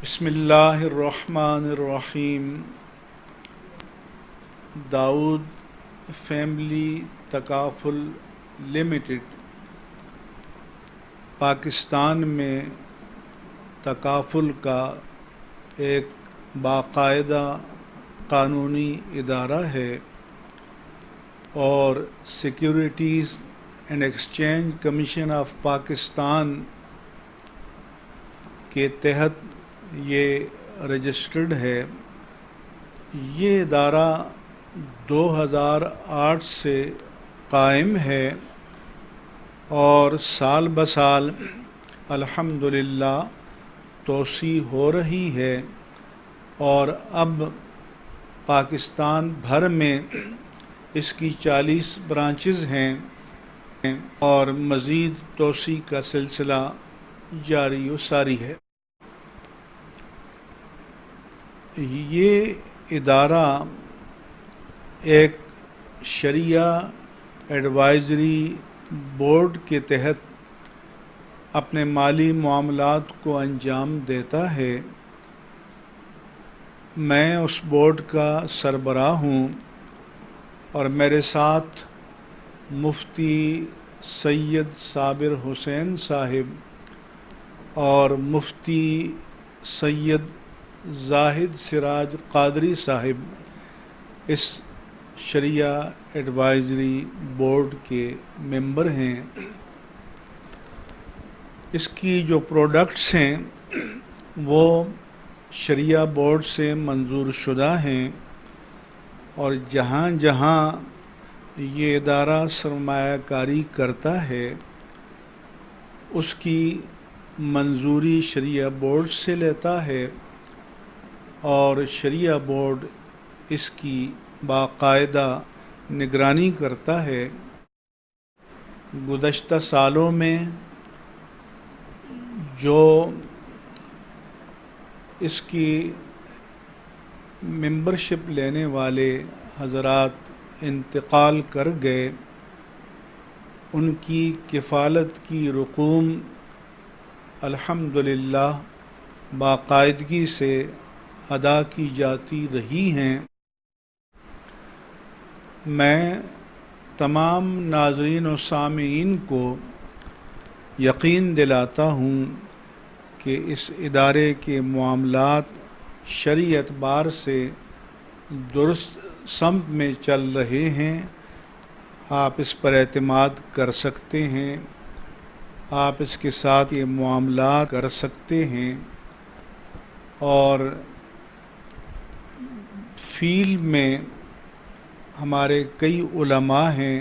بسم اللہ الرحمن الرحیم۔ داؤد فیملی تکافل لمیٹڈ پاکستان میں تکافل کا ایک باقاعدہ قانونی ادارہ ہے اور securities and exchange commission of Pakistan کے تحت یہ رجسٹرڈ ہے۔ یہ ادارہ 2008 سے قائم ہے اور سال بسال الحمدللہ توسیع ہو رہی ہے، اور اب پاکستان بھر میں اس کی 40 برانچز ہیں اور مزید توسیع کا سلسلہ جاری و ساری ہے۔ یہ ادارہ ایک شریعہ ایڈوائزری بورڈ کے تحت اپنے مالی معاملات کو انجام دیتا ہے۔ میں اس بورڈ کا سربراہ ہوں اور میرے ساتھ مفتی سید صابر حسین صاحب اور مفتی سید زاہد سراج قادری صاحب اس شریعہ ایڈوائزری بورڈ کے ممبر ہیں۔ اس کی جو پروڈکٹس ہیں وہ شریعہ بورڈ سے منظور شدہ ہیں، اور جہاں جہاں یہ ادارہ سرمایہ کاری کرتا ہے اس کی منظوری شریعہ بورڈ سے لیتا ہے، اور شریعہ بورڈ اس کی باقاعدہ نگرانی کرتا ہے۔ گزشتہ سالوں میں جو اس کی ممبرشپ لینے والے حضرات انتقال کر گئے، ان کی کفالت کی رقوم الحمدللہ باقاعدگی سے ادا کی جاتی رہی ہیں۔ میں تمام ناظرین و سامعین کو یقین دلاتا ہوں کہ اس ادارے کے معاملات شرعی اعتبار سے درست سمت میں چل رہے ہیں۔ آپ اس پر اعتماد کر سکتے ہیں، آپ اس کے ساتھ یہ معاملات کر سکتے ہیں، اور فیلڈ میں ہمارے کئی علماء ہیں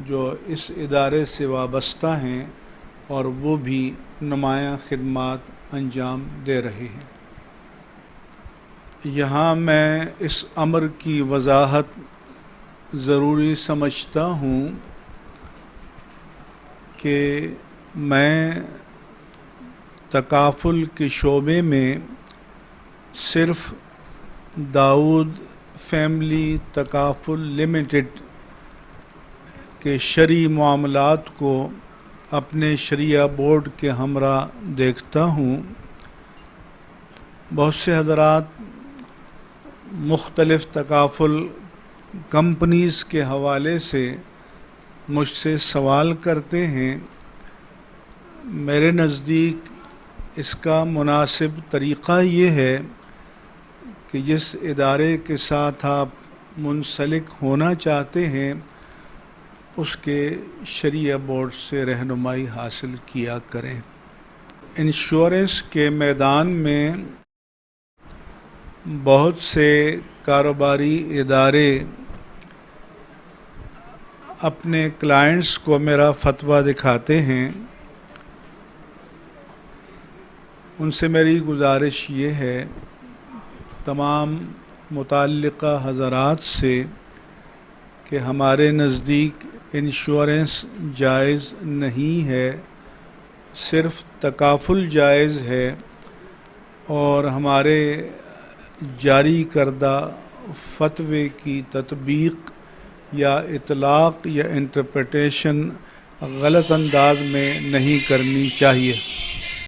جو اس ادارے سے وابستہ ہیں اور وہ بھی نمایاں خدمات انجام دے رہے ہیں۔ یہاں میں اس امر کی وضاحت ضروری سمجھتا ہوں کہ میں تکافل کے شعبے میں صرف داؤد فیملی تکافل لمیٹڈ کے شرعی معاملات کو اپنے شریعہ بورڈ کے ہمراہ دیکھتا ہوں۔ بہت سے حضرات مختلف تکافل کمپنیز کے حوالے سے مجھ سے سوال کرتے ہیں۔ میرے نزدیک اس کا مناسب طریقہ یہ ہے کہ جس ادارے کے ساتھ آپ منسلک ہونا چاہتے ہیں اس کے شریعہ بورڈ سے رہنمائی حاصل کیا کریں۔ انشورنس کے میدان میں بہت سے کاروباری ادارے اپنے کلائنٹس کو میرا فتویٰ دکھاتے ہیں۔ ان سے میری گزارش یہ ہے تمام متعلقہ حضرات سے کہ ہمارے نزدیک انشورنس جائز نہیں ہے، صرف تکافل جائز ہے، اور ہمارے جاری کردہ فتوے کی تطبیق یا اطلاق یا انٹرپریٹیشن غلط انداز میں نہیں کرنی چاہیے۔